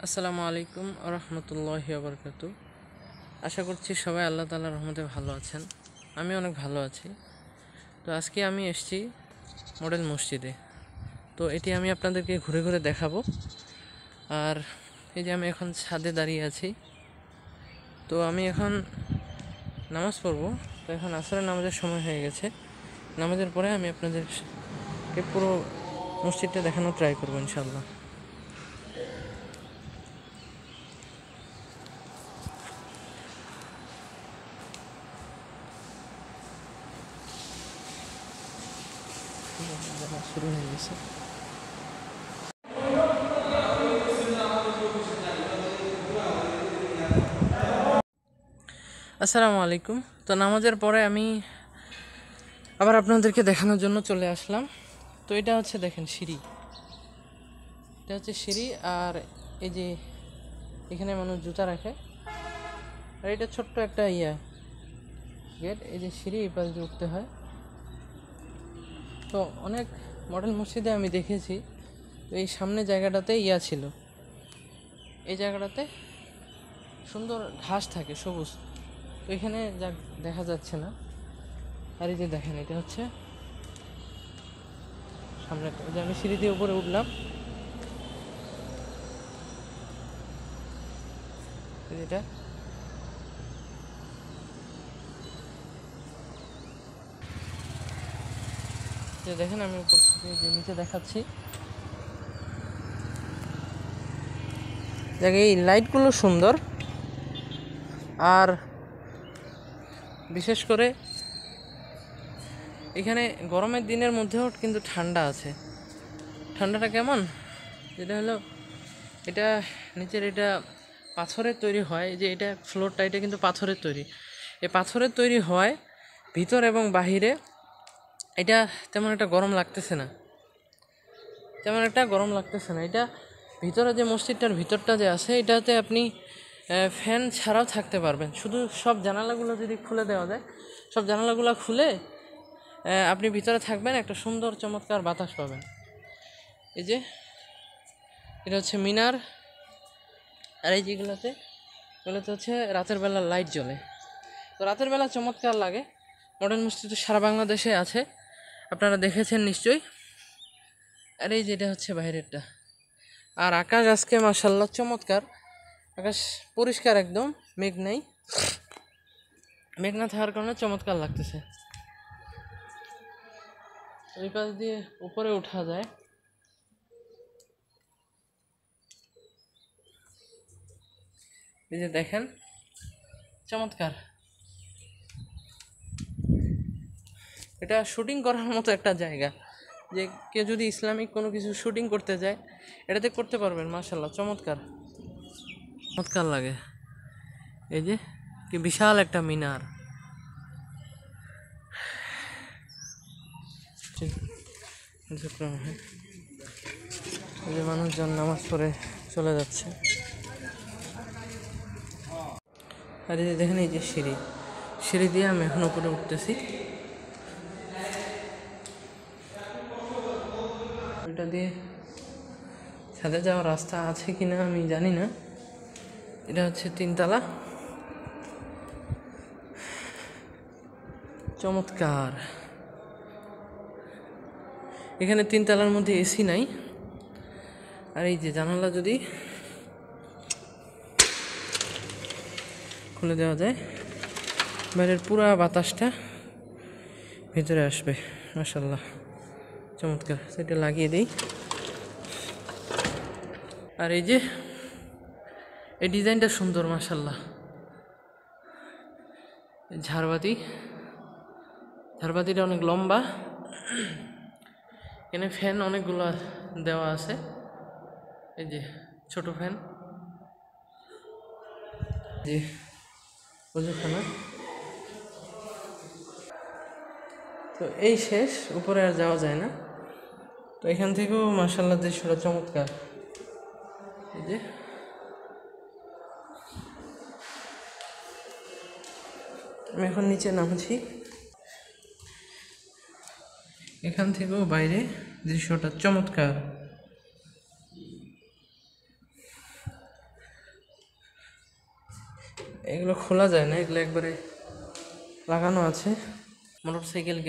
আসসালামু আলাইকুম রহমতুল্লাহি বারকাতু। আশা করছি সবাই আল্লাহ তাআলার রহমতে ভালো আছেন। আমি অনেক ভালো আছি। তো আজকে আমি এসেছি মডেল মসজিদে। তো এটি আমি আপনাদেরকে ঘুরে ঘুরে দেখাবো। আর এই যে আমি এখন ছাদে দাঁড়িয়ে আছি। তো আমি এখন নামাজ পড়ব। তো এখন আসরের নামাজের সময় হয়ে গেছে। নামাজের পরে আমি আপনাদেরকে পুরো মসজিদটা দেখানোর ট্রাই করবো ইনশাল্লাহ। শুরু হয়ে গেছে। আসসালামু আলাইকুম। তো নামাজের পরে আমি আবার আপনাদেরকে দেখানোর জন্য চলে আসলাম। তো এটা হচ্ছে দেখেন সিঁড়ি, এটা হচ্ছে সিঁড়ি। আর এই যে এখানে মানুষ জুতা রাখে। আর এটা ছোট্ট একটা গেট। এই যে সিঁড়ি, এই পাশ দিয়ে উঠতে হয়। তো অনেক মডেল মসজিদে আমি দেখেছি এই সামনে জায়গাটাতে ছিল, এই জায়গাটাতে সুন্দর ঘাস থাকে, সবুজ। তো এখানে যা দেখা যাচ্ছে না। আর এই যে দেখেন, এটা হচ্ছে সামনে। যে আমি সিঁড়ি দিয়ে উপরে উঠলাম, এটা যে দেখেন, আমি উপর থেকে যে নিচে দেখাচ্ছি। দেখ, এই লাইটগুলো সুন্দর। আর বিশেষ করে এখানে গরমের দিনের মধ্যেও কিন্তু ঠান্ডা আছে। ঠান্ডাটা কেমন, যেটা হলো এটা নিচের এটা পাথরের তৈরি হয়। যে এটা ফ্লোরটা, এটা কিন্তু পাথরের তৈরি। এই পাথরের তৈরি হয় ভিতর এবং বাহিরে। এটা তেমন একটা গরম লাগতেছে না, এটা ভিতরে যে মসজিদটার ভিতরটা যে আছে, এটাতে আপনি ফ্যান ছাড়াও থাকতে পারবেন। শুধু সব জানালাগুলো যদি খুলে দেওয়া যায়, সব জানালাগুলো খুলে আপনি ভিতরে থাকবেন, একটা সুন্দর চমৎকার বাতাস পাবেন। এই যে এটা হচ্ছে মিনার। আর এই যেগুলোতে হচ্ছে রাতের বেলা লাইট জ্বলে। তো রাতের বেলা চমৎকার লাগে। মডার্ন মসজিদ সারা বাংলাদেশে আছে, আপনারা দেখেছেন নিশ্চয়ই। আর এই যেটা হচ্ছে বাইরেরটা। আর আকাশ আজকে মাশাআল্লাহ চমৎকার। আকাশ পরিষ্কার একদম, মেঘ নেই। মেঘ না থাকার কারণে চমৎকার লাগতেছে। ওই পাশ দিয়ে উপরে ওঠা যায়। এই যে দেখেন, চমৎকার। এটা শুটিং করার মতো একটা জায়গা। যে কেউ যদি ইসলামিক কোনো কিছু শুটিং করতে যায়, এটাতে করতে পারবেন। মাশাআল্লাহ চমৎকার, চমৎকার লাগে। এই যে কি বিশাল একটা মিনার। এই যে মানুষজন নামাজ পড়ে চলে যাচ্ছে। আর এই যে দেখেন, এই যে সিঁড়ি দিয়ে আমি এখন উপরে উঠতেছি। এটা দিয়ে ছাদে যাওয়ার রাস্তা আছে কিনা আমি জানি না। এটা হচ্ছে 3 তলা। চমৎকার। এখানে 3 তলার মধ্যে এসি নাই। আর এই যে জানালা যদি খুলে দেওয়া যায়, বাইরের পুরা বাতাসটা ভিতরে আসবে। মাশাআল্লাহ চমৎকার। সেটা লাগিয়ে দিই। আর এই যে এই ডিজাইনটা সুন্দর মাশাআল্লাহ। ঝাড়বাতিটা অনেক লম্বা। এখানে ফ্যান অনেকগুলো দেওয়া আছে। এই যে ছোট ফ্যান, যে ওজুখানা। তো এই শেষ, উপরে আর যাওয়া যায় না। তো এখান থেকেও মাশাআল্লাহ দৃশ্যটা চমৎকার। এই যে আমি এখন নিচে নামছি। এখান থেকেও বাইরে দৃশ্যটা চমৎকার। এগুলো খোলা যায় না, এগুলো একবারে লাগানো আছে। মোটরসাইকেল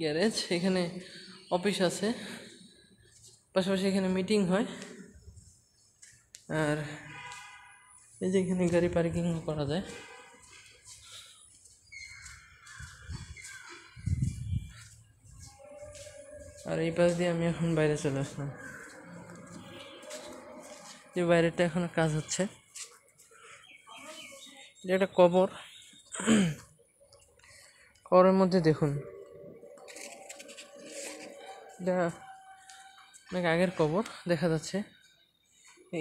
গ্যারেজ, এখানে অফিস আছে, পাশাপাশি এখানে মিটিং হয়। আর এই যে এখানে গাড়ি পার্কিং করা যায়। আর এই পাশ দিয়ে আমি এখন বাইরে চলে আসলাম, যে বাইরেটা এখনো কাজ হচ্ছে। এটা একটা কবর, কবরের মধ্যে দেখুন, এটা অনেক আগের কবর দেখা যাচ্ছে।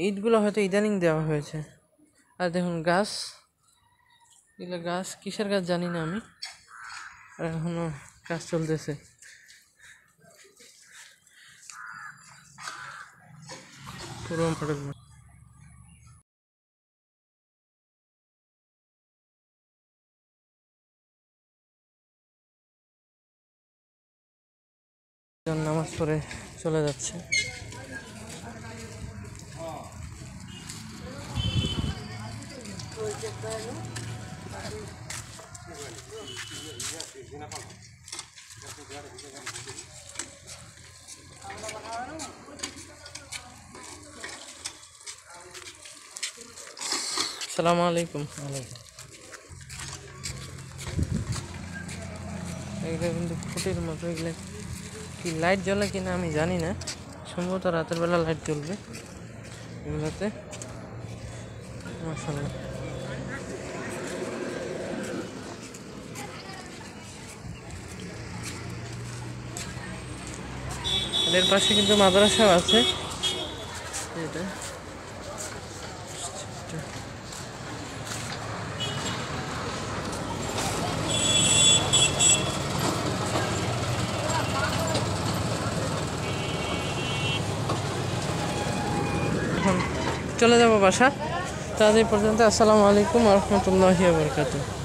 ইটগুলো হয়তো ইদানিং দেওয়া হয়েছে। আর দেখুন গাছ, এগুলো গাছ কিসের গাছ জানি না আমি, আর এখনো কাজ চলতেছে। পুরো মডেল নামাজ পড়ে চলে যাচ্ছে। আসসালামু আলাইকুম। এগুলো কিন্তু ফুটের মতো, এগুলো কি লাইট জ্বলে কিনা আমি জানি না, সম্ভবত রাতের বেলা লাইট জ্বলবে এগুলোতে। মাশাআল্লাহ, এর পাশে কিন্তু মাদ্রাসাও আছে। এটা এখন চলে যাবো বাসা। তো আজ এই পর্যন্ত। আসসালামু আলাইকুম ওয়া রাহমাতুল্লাহি ওয়া বারাকাতুহু।